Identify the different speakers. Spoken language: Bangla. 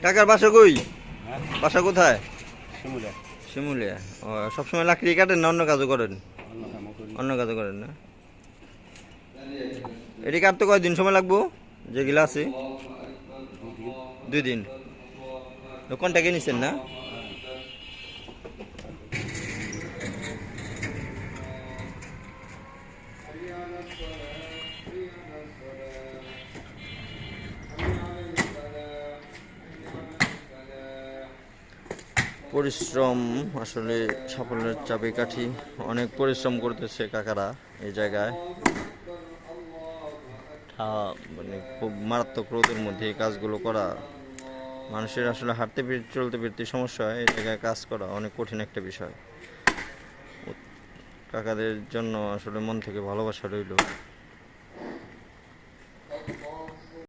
Speaker 1: কাকার বাসা কই?
Speaker 2: হ্যাঁ,
Speaker 1: বাসা কোথায়?
Speaker 2: শিমুলিয়া।
Speaker 1: শিমুলিয়া। ও, সবসময় লাকড়ি কাটেন না অন্য কাজও করেন?
Speaker 2: অন্য কামও করি।
Speaker 1: অন্য কাজও করেন না? এটি কাটতে কয়দিন সময় লাগবো যেগুলা আছে?
Speaker 2: 2 দিন।
Speaker 1: 2 দিন। কন্টাক্টে নিচ্ছেন না?
Speaker 2: হ্যাঁ,
Speaker 1: পরিশ্রম আসলে সাফল্যের চাবিকাঠি। অনেক পরিশ্রম করতেছে কাকারা এই জায়গায়। মানে খুব মারাত্মক রোদের মধ্যে এই কাজগুলো করা, মানুষের আসলে হাঁটতে ফিরতে চলতে ফিরতে সমস্যা হয়, এই জায়গায় কাজ করা অনেক কঠিন একটা বিষয়। কাকাদের জন্য আসলে মন থেকে ভালোবাসা রইল।